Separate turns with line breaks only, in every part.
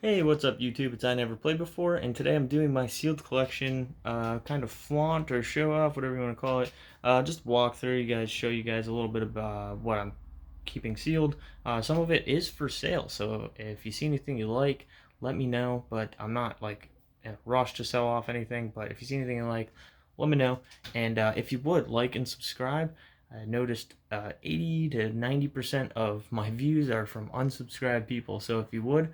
Hey, what's up YouTube? It's I Never Played Before, and today I'm doing my sealed collection, kind of flaunt or show off, whatever you want to call it. Just walk through you guys, show you guys a little bit about what I'm keeping sealed. Some of it is for sale, so if you see anything you like, let me know, but I'm not like in a rush to sell off anything, but if you see anything you like, let me know. And if you would, like and subscribe. I noticed 80 to 90% of my views are from unsubscribed people, so if you would,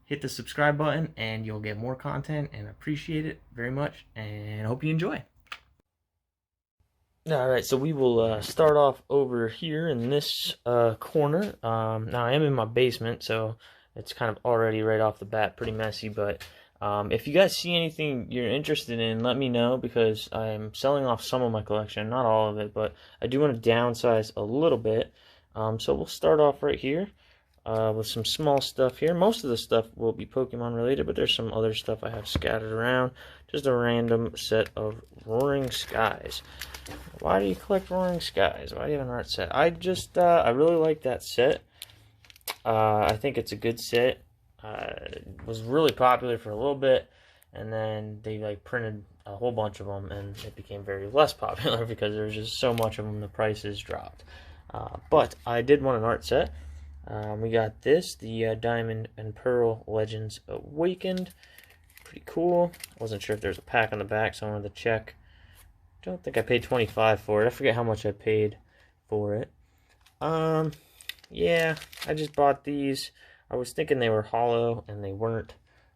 hit the subscribe button and you'll get more content, and appreciate it very much and hope you enjoy. Alright, so we will start off over here in this corner. Now I am in my basement, so it's kind of already right off the bat pretty messy, but if you guys see anything you're interested in, let me know, because I'm selling off some of my collection, not all of it, but I do want to downsize a little bit. So we'll start off right here. With some small stuff here. Most of the stuff will be Pokemon related, but there's some other stuff I have scattered around. Just a random set of Roaring Skies. Why do you collect Roaring Skies? Why do you have an art set? I really like that set. I think it's a good set. It was really popular for a little bit, and then they like printed a whole bunch of them, and it became very less popular because there was just so much of them, the prices dropped. But I did want an art set. We got this, the Diamond and Pearl Legends Awakened. Pretty cool. Wasn't sure if there's a pack on the back, so I wanted to check. Don't think I paid $25 for it. I forget how much I paid for it. Yeah, I just bought these. I was thinking they were hollow, and they weren't.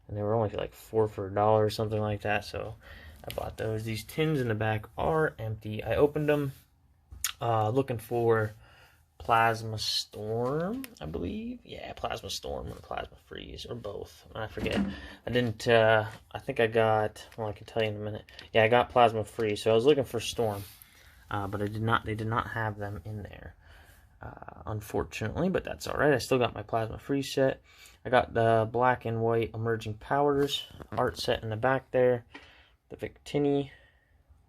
And they were only like $4 for $1 or something like that, so I bought those. These tins in the back are empty. I opened them looking for Plasma Storm, I believe. Yeah, Plasma Storm or Plasma Freeze, or both. I forget. I didn't, I think I got, well, I can tell you in a minute. Yeah, I got Plasma Freeze, so I was looking for Storm. But they did not have them in there, unfortunately, but that's alright. I still got my Plasma Freeze set. I got the Black and White Emerging Powers art set in the back there. The Victini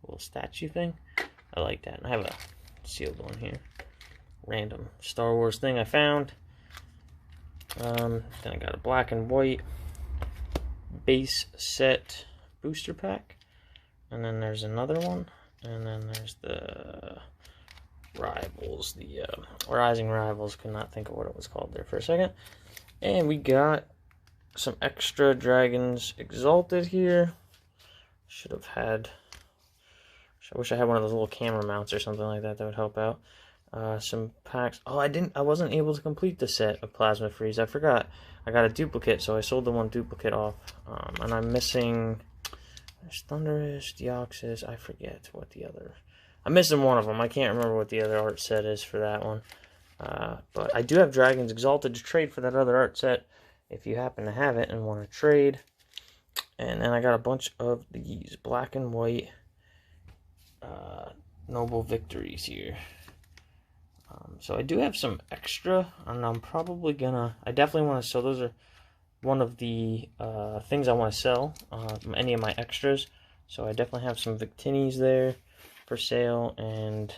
little statue thing. I like that. And I have a sealed one here. Random Star Wars thing I found. Then I got a Black and White base set booster pack, and then there's another one, and then there's the Rivals, the Rising Rivals. Could not think of what it was called there for a second. And we got some extra Dragons Exalted here. Should have had. I wish I had one of those little camera mounts or something like that that would help out. Some packs. Oh, I wasn't able to complete the set of Plasma Freeze. I forgot. I got a duplicate, so I sold the one duplicate off. And I'm missing. There's Thundurus, Deoxys. I forget what the other. I'm missing one of them. I can't remember what the other art set is for that one. But I do have Dragons Exalted to trade for that other art set, if you happen to have it and want to trade. And then I got a bunch of these Black and White Noble Victories here. So I do have some extra, and I'm probably gonna. I definitely want to sell. Those are one of the things I want to sell. Any of my extras. So I definitely have some Victinis there for sale, and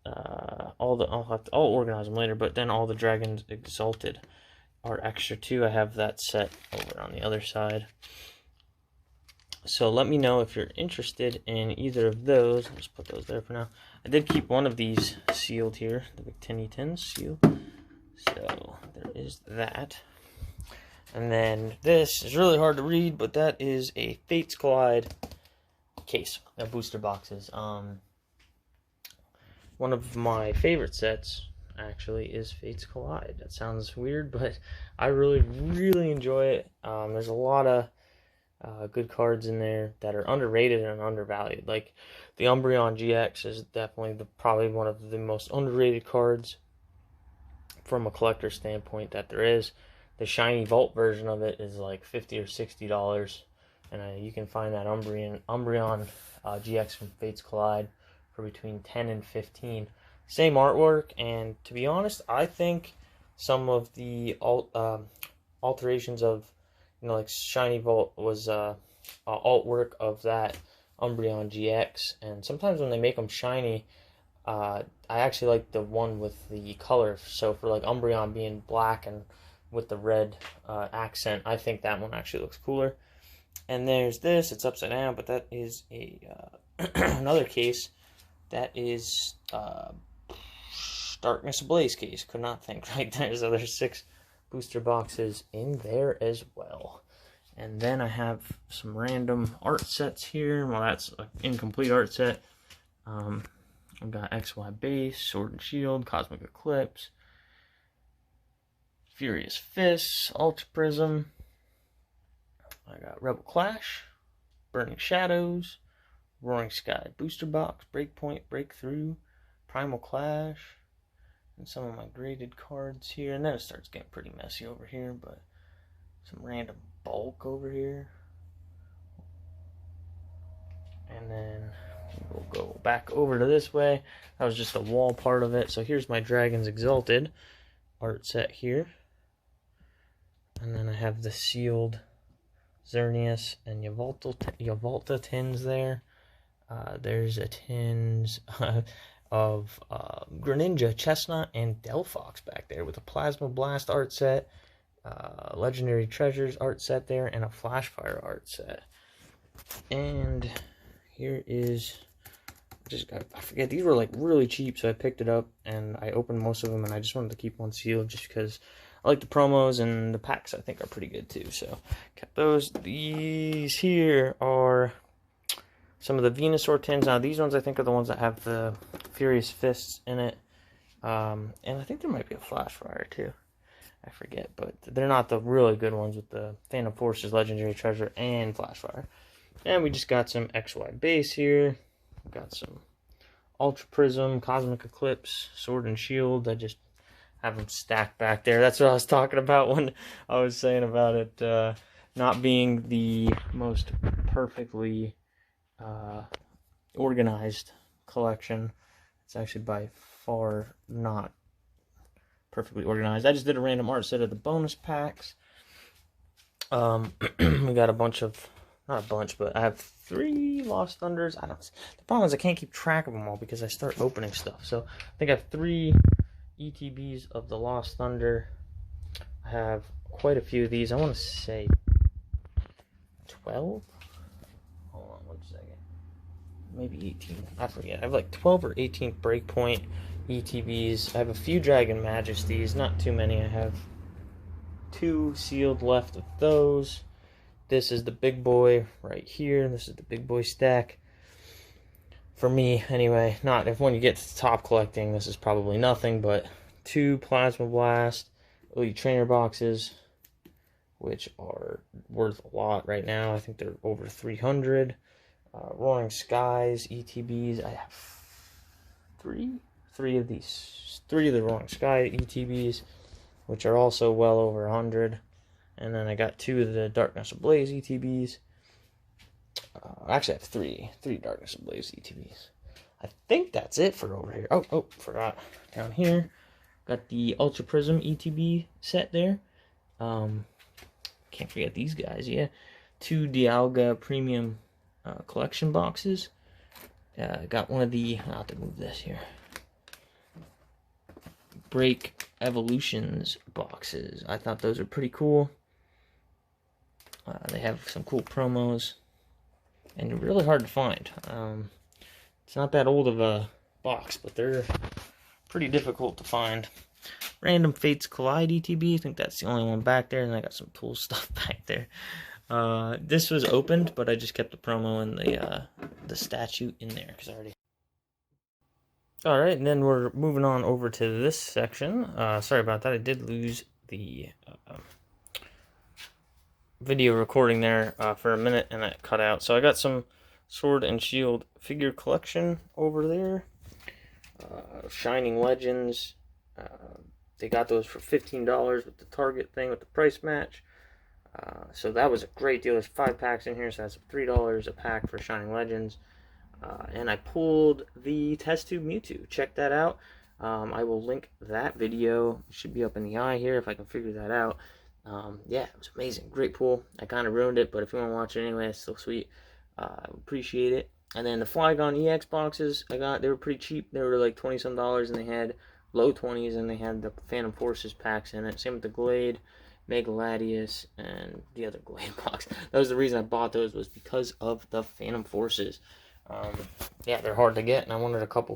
I'll organize them later. But then all the Dragons Exalted are extra too. I have that set over on the other side. So let me know if you're interested in either of those. I'll just put those there for now. I did keep one of these sealed here, the Victini Tins seal. So there is that. And then this is really hard to read, but that is a Fates Collide case of booster boxes. One of my favorite sets actually is Fates Collide. That sounds weird, but I really, really enjoy it. There's a lot of good cards in there that are underrated and undervalued. Like the Umbreon GX is definitely probably one of the most underrated cards from a collector standpoint that there is. The shiny Vault version of it is like $50 or $60, and you can find that Umbreon GX from Fates Collide for between 10 and 15. Same artwork, and to be honest, I think some of the alterations of, like Shiny Vault was artwork of that Umbreon GX, and sometimes when they make them shiny, I actually like the one with the color. So for like Umbreon being black and with the red accent. I think that one actually looks cooler. And there's this. It's upside down, but that is a another case. That is Darkness Ablaze case. Could not think right there. So there's 6 booster boxes in there as well. And then I have some random art sets here. Well, that's an incomplete art set. I've got XY Base, Sword and Shield, Cosmic Eclipse, Furious Fists, Ultra Prism. I got Rebel Clash, Burning Shadows, Roaring Sky Booster Box, Breakpoint, Breakthrough, Primal Clash, and some of my graded cards here. And then it starts getting pretty messy over here, but some random bulk over here. And then we'll go back over to this way. That was just the wall part of it. So here's my Dragons Exalted art set here. And then I have the sealed Xerneas and Yveltal Tins there. There's a Tins of Greninja, Chestnut, and Delphox back there with a Plasma Blast art set, Legendary Treasures art set there, and a Flashfire art set. And here is, I forget, these were like really cheap, so I picked it up and I opened most of them, and I just wanted to keep one sealed just because I like the promos, and the packs I think are pretty good too, so kept those. These here are some of the Venusaur Tins. Now these ones I think are the ones that have the Furious Fists in it, and I think there might be a Flashfire too. I forget, but they're not the really good ones with the Phantom Forces, Legendary Treasure, and Flashfire. And we just got some XY Base here. We've got some Ultra Prism, Cosmic Eclipse, Sword and Shield. I just have them stacked back there. That's what I was talking about when I was saying about it not being the most perfectly organized collection. It's actually by far not perfectly organized. I just did a random art set of the bonus packs. We got a bunch of, not a bunch, but I have 3 Lost Thunders. The problem is I can't keep track of them all because I start opening stuff. So I think I have 3 ETBs of the Lost Thunder. I have quite a few of these. I want to say 12. Hold on one second. Maybe 18. I forget. I have like 12 or 18 Breakpoint ETBs. I have a few Dragon Majesties. Not too many. I have 2 sealed left of those. This is the big boy right here. This is the big boy stack. For me, anyway. Not if when you get to the top collecting, this is probably nothing, but 2 Plasma Blast Elite Trainer boxes, which are worth a lot right now. I think they're over 300. Roaring Skies ETBs. I have 3 of these. 3 of the Roaring Sky ETBs, which are also well over 100. And then I got 2 of the Darkness Ablaze ETBs. Actually, I have 3 Darkness Ablaze ETBs. I think that's it for over here. Oh, forgot. Down here, got the Ultra Prism ETB set there. Can't forget these guys, yeah. 2 Dialga Premium collection boxes. Got one of the, I'll have to move this here. Break Evolutions boxes. I thought those were pretty cool. They have some cool promos, and really hard to find. It's not that old of a box, but they're pretty difficult to find. Random Fates Collide ETB. I think that's the only one back there, and I got some cool stuff back there. This was opened, but I just kept the promo and the statue in there because I already. All right, and then we're moving on over to this section. Sorry about that. I did lose the video recording there for a minute, and that cut out. So I got some Sword and Shield figure collection over there. Shining Legends. They got those for $15 with the Target thing with the price match. So that was a great deal. There's 5 packs in here, so that's $3 a pack for Shining Legends. And I pulled the test tube Mewtwo. Check that out. I will link that video. It should be up in the eye here if I can figure that out. Yeah, it was amazing. Great pull. I kind of ruined it, but if you want to watch it anyway, it's still sweet. I appreciate it. And then the Flygon EX boxes I got, they were pretty cheap. They were like 20 some dollars, and they had low 20s, and they had the Phantom Forces packs in it. Same with the Glade. Mega Latias, and the other Glade box. That was the reason I bought those, was because of the Phantom Forces. Yeah, they're hard to get, and I wanted a couple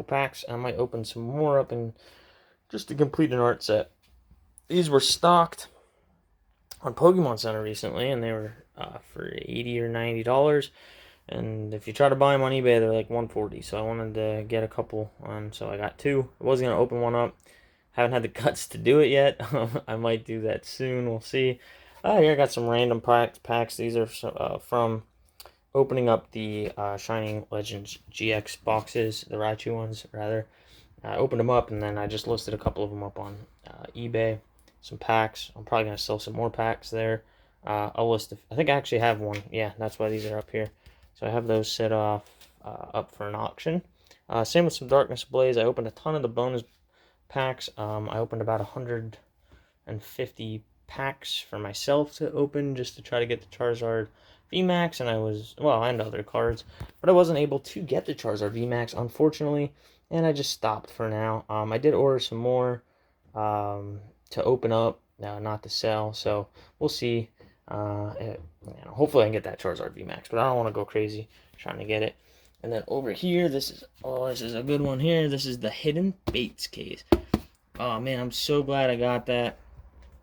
packs. I might open some more up and just to complete an art set. These were stocked on Pokemon Center recently, and they were for $80 or $90. And if you try to buy them on eBay, they're like $140. So I wanted to get a couple on, so I got two. I was gonna open one up. Haven't had the guts to do it yet. I might do that soon. We'll see. Here I got some random packs. These are from opening up the Shining Legends GX boxes, the Raichu ones, rather. I opened them up, and then I just listed a couple of them up on eBay. Some packs. I'm probably going to sell some more packs there. I'll list, I think I actually have one. Yeah, that's why these are up here. So I have those set off up for an auction. Same with some Darkness Blaze. I opened a ton of the bonus packs. I opened about 150 packs for myself to open, just to try to get the Charizard VMAX, and and other cards, but I wasn't able to get the Charizard VMAX, unfortunately, and I just stopped for now. I did order some more to open up, not to sell, so we'll see. Hopefully I can get that Charizard VMAX, but I don't want to go crazy trying to get it. And then over here, this is a good one here. This is the Hidden Baits case. Oh man, I'm so glad I got that.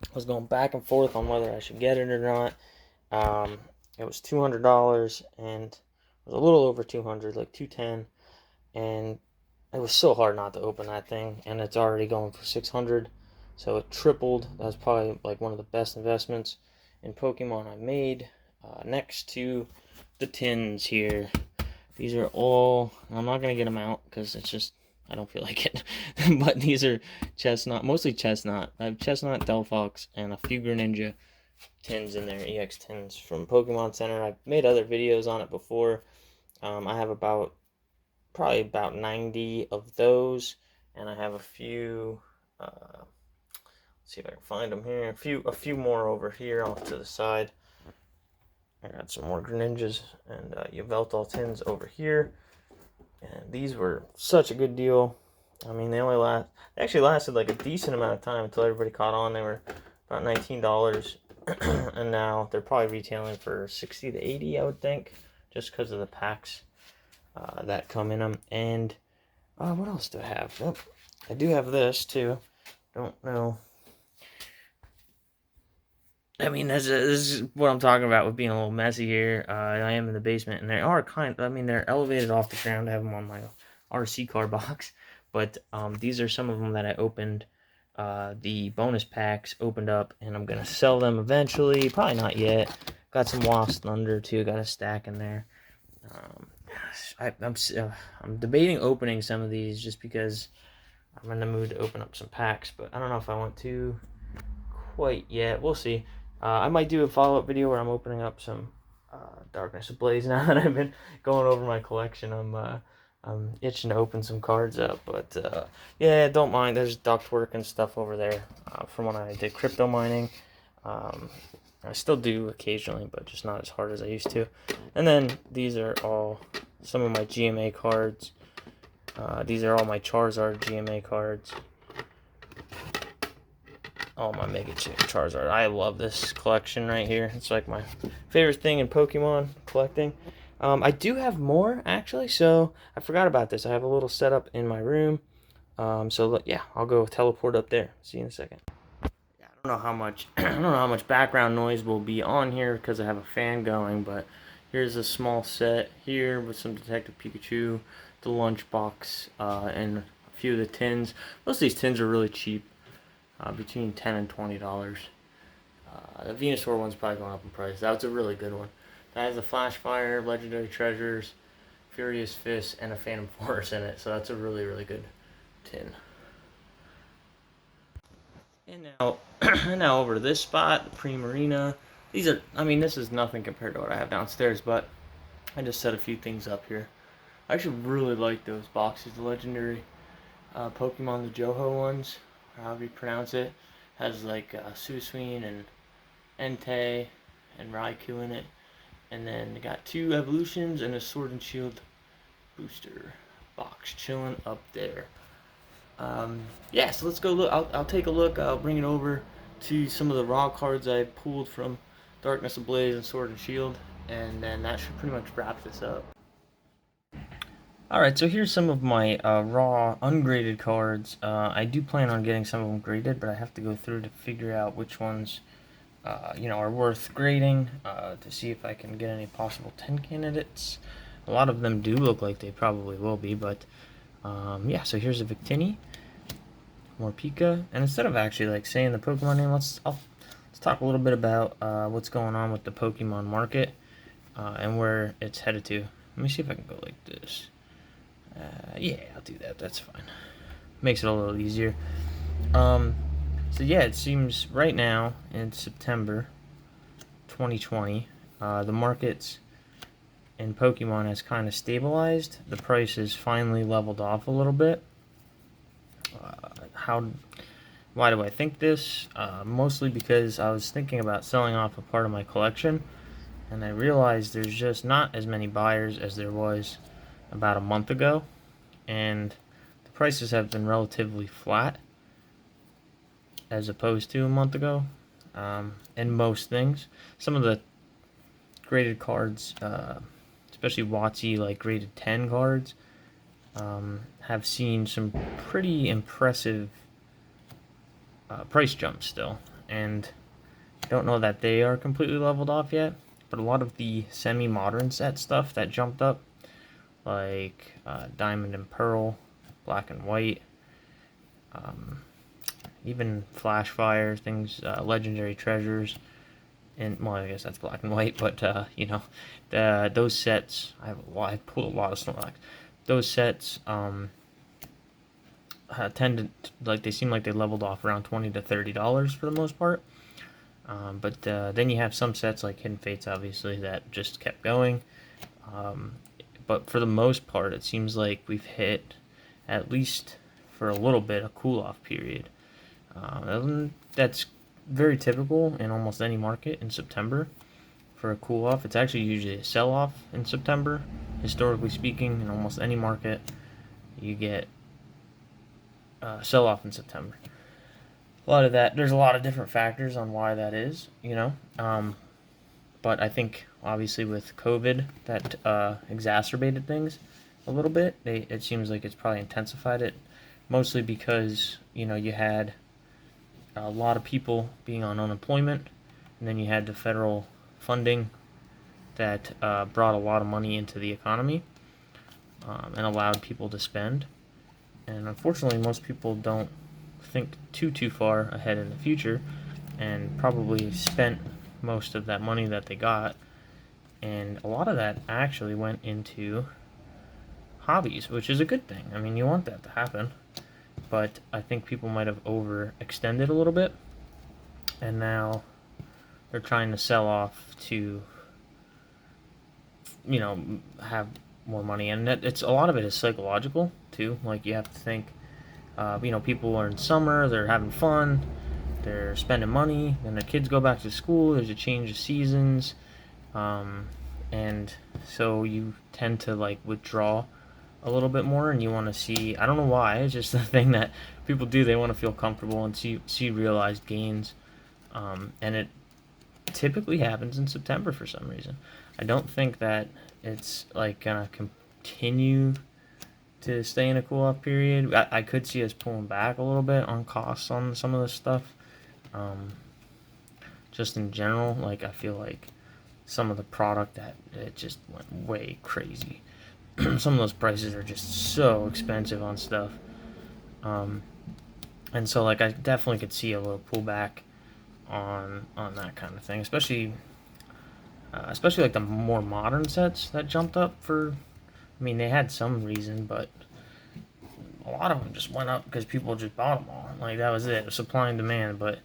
I was going back and forth on whether I should get it or not. It was $200, and it was a little over 200, like 210, and it was so hard not to open that thing, and it's already going for 600, so it tripled. That was probably like one of the best investments in Pokemon I made. Next to the tins here, these are all, I'm not going to get them out because it's just, I don't feel like it, but these are Chestnut, mostly Chestnut. I have Chestnut, Delphox, and a few Greninja tins in there, EX tins from Pokemon Center. I've made other videos on it before. I have probably about 90 of those, and I have a few, let's see if I can find them here, a few more over here off to the side. I got some more Greninjas and Yveltal tins over here, and these were such a good deal. I mean, they actually lasted like a decent amount of time until everybody caught on. They were about $19, and now they're probably retailing for 60 to 80, I would think, just because of the packs that come in them. And what else do I have? Oh, I do have this too. Don't know. I mean, this is what I'm talking about with being a little messy here. I am in the basement, and they are they're elevated off the ground. I have them on my RC car box, but these are some of them that I opened. The bonus packs opened up, and I'm gonna sell them eventually. Probably not yet. Got some Lost Thunder too. Got a stack in there. I'm debating opening some of these just because I'm in the mood to open up some packs, but I don't know if I want to quite yet. We'll see. I might do a follow-up video where I'm opening up some Darkness Ablaze now that I've been going over my collection. I'm itching to open some cards up, but yeah, don't mind. There's ductwork and stuff over there from when I did crypto mining. I still do occasionally, but just not as hard as I used to. And then these are all some of my GMA cards. These are all my Charizard GMA cards. Oh, my Mega Charizard. I love this collection right here. It's like my favorite thing in Pokemon collecting. I do have more, actually, so I forgot about this. I have a little setup in my room. So, yeah, I'll go teleport up there. See you in a second. Yeah, I don't know how much I don't know how much background noise will be on here because I have a fan going, but here's a small set here with some Detective Pikachu, the lunchbox, and a few of the tins. Most of these tins are really cheap. Between $10 and $20. The Venusaur one's probably going up in price. That was a really good one. That has a Flash Fire, Legendary Treasures, Furious Fist, and a Phantom Force in it. So that's a really, really good tin. And now over to this spot, the Primarina. These are, I mean, this is nothing compared to what I have downstairs, but I just set a few things up here. I actually really like those boxes, the Legendary Pokemon, the Johto ones. However you pronounce it, has like Susween and Entei and Raikou in it, and then they got 2 evolutions and a Sword and Shield booster box chilling up there. Yeah, so let's go look. I'll take a look. I'll bring it over to some of the raw cards I pulled from Darkness Ablaze and Sword and Shield, and then that should pretty much wrap this up. Alright, so here's some of my raw, ungraded cards. I do plan on getting some of them graded, but I have to go through to figure out which ones are worth grading, to see if I can get any possible 10 candidates. A lot of them do look like they probably will be, but yeah, so here's a Victini, more Pika, and instead of actually like saying the Pokemon name, let's talk a little bit about what's going on with the Pokemon market and where it's headed to. Let me see if I can go like this. Yeah, I'll do that. That's fine. Makes it a little easier. So yeah, it seems right now in September 2020, the markets in Pokemon has kind of stabilized. The prices finally leveled off a little bit. Why do I think this? Mostly because I was thinking about selling off a part of my collection, and I realized there's just not as many buyers as there was about a month ago, and the prices have been relatively flat as opposed to a month ago in most things. Some of the graded cards, especially WotC, like graded 10 cards, have seen some pretty impressive price jumps still, and I don't know that they are completely leveled off yet, but a lot of the semi-modern set stuff that jumped up, like Diamond and Pearl, Black and White, even Flash Fire, things, Legendary Treasures, and, well, I guess that's Black and White, but, those sets, I pulled a lot of Snorlax. Those sets, tend to, like, they seem like they leveled off around $20 to $30 for the most part. But then you have some sets like Hidden Fates, obviously, that just kept going. But for the most part, it seems like we've hit, at least for a little bit, a cool-off period. That's very typical in almost any market in September for a cool-off. It's actually usually a sell-off in September, historically speaking. In almost any market, you get sell-off in September. A lot of that, there's a lot of different factors on why that is, but I think obviously with COVID that exacerbated things a little bit. It seems like it's probably intensified it, mostly because you had a lot of people being on unemployment, and then you had the federal funding that brought a lot of money into the economy and allowed people to spend. And unfortunately, most people don't think too far ahead in the future, and probably spent most of that money that they got, and a lot of that actually went into hobbies, which is a good thing. I mean, you want that to happen, but I think people might have overextended a little bit, and now they're trying to sell off to have more money. And it's a lot of it is psychological too. Like, you have to think, people are in summer, they're having fun, they're spending money, then their kids go back to school, there's a change of seasons, and so you tend to like withdraw a little bit more, and you want to see, I don't know why, it's just the thing that people do. They want to feel comfortable and see realized gains, and it typically happens in September for some reason. I don't think that it's like gonna continue to stay in a cool-off period. I could see us pulling back a little bit on costs on some of this stuff. Just in general, like, I feel like some of the product that it just went way crazy. Some of those prices are just so expensive on stuff. And so, like, I definitely could see a little pullback on that kind of thing, especially like the more modern sets that jumped up for. I mean, they had some reason, but a lot of them just went up because people just bought them all. Like, that was it. It was supply and demand, but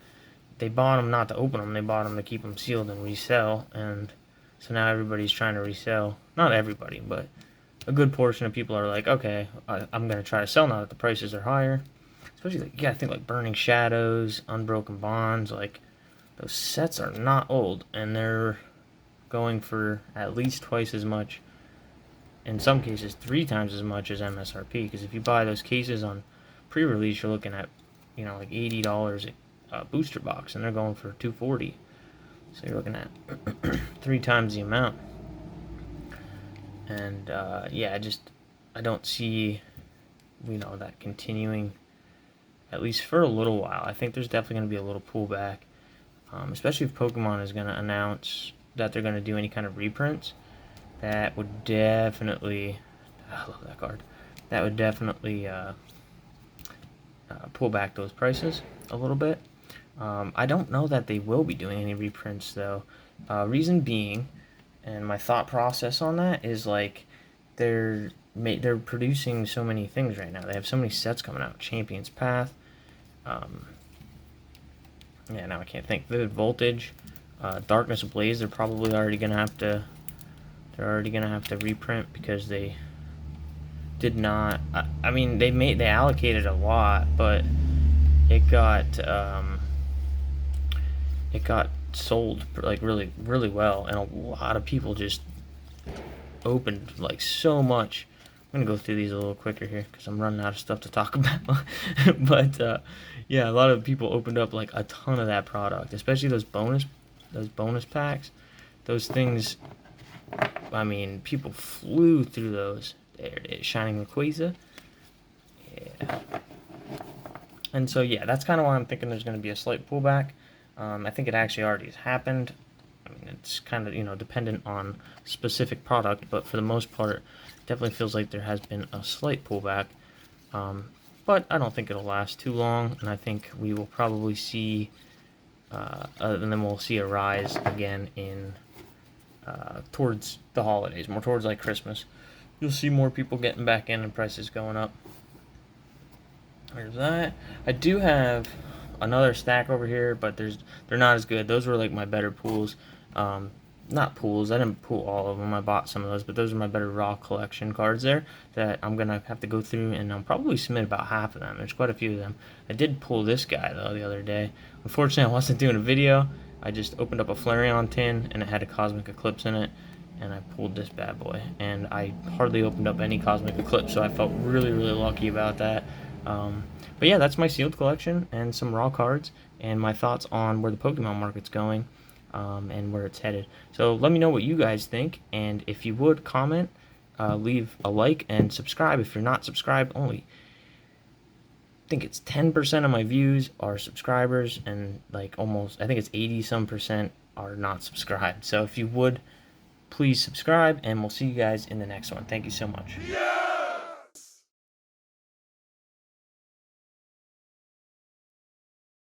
they bought them not to open them. They bought them to keep them sealed and resell, and so now everybody's trying to resell. Not everybody, but a good portion of people are like, okay, I'm going to try to sell now that the prices are higher. Especially, like, I think like Burning Shadows, Unbroken Bonds, like, those sets are not old, and they're going for at least twice as much, in some cases 3 times as much as MSRP. Because if you buy those cases on pre-release, you're looking at like $80 booster box, and they're going for $240. So you're looking at 3 times the amount. And yeah, I don't see, that continuing, at least for a little while. I think there's definitely going to be a little pullback, especially if Pokemon is going to announce that they're going to do any kind of reprints. That would definitely, I love that card. That would definitely pull back those prices a little bit. I don't know that they will be doing any reprints though. Reason being, and my thought process on that is like they're producing so many things right now. They have so many sets coming out. Champion's Path. Yeah, now I can't think. Vivid Voltage, Darkness Ablaze. They're probably already gonna have to. They're already gonna have to reprint because they did not. I mean, they allocated a lot, but it got sold like really well, and a lot of people just opened like so much. I'm gonna go through these a little quicker here because I'm running out of stuff to talk about. But yeah, a lot of people opened up like a ton of that product, especially those bonus packs. Those things, I mean, people flew through those. There it is, Shining Rayquaza. Yeah. And so yeah, that's kind of why I'm thinking there's going to be a slight pullback. I think it actually already has happened. I mean, it's kind of, dependent on specific product, but for the most part, it definitely feels like there has been a slight pullback. But I don't think it'll last too long, and I think we will probably see, and then we'll see a rise again in towards the holidays, more towards like Christmas. You'll see more people getting back in and prices going up. There's that. I do have another stack over here, but they're not as good. Those were like my better pools. Not pools, I didn't pool all of them. I bought some of those, but those are my better raw collection cards there that I'm gonna have to go through, and I'll probably submit about half of them. There's quite a few of them. I did pull this guy though the other day. Unfortunately, I wasn't doing a video. I just opened up a Flareon tin and it had a Cosmic Eclipse in it, and I pulled this bad boy. And I hardly opened up any Cosmic Eclipse, so I felt really lucky about that. But yeah, that's my sealed collection and some raw cards and my thoughts on where the Pokemon market's going, and where it's headed. So let me know what you guys think, and if you would, comment, leave a like, and subscribe if you're not subscribed. Only, I think it's 10% of my views are subscribers, and like almost, I think it's 80-some% are not subscribed. So if you would, please subscribe, and we'll see you guys in the next one. Thank you so much.
Yeah!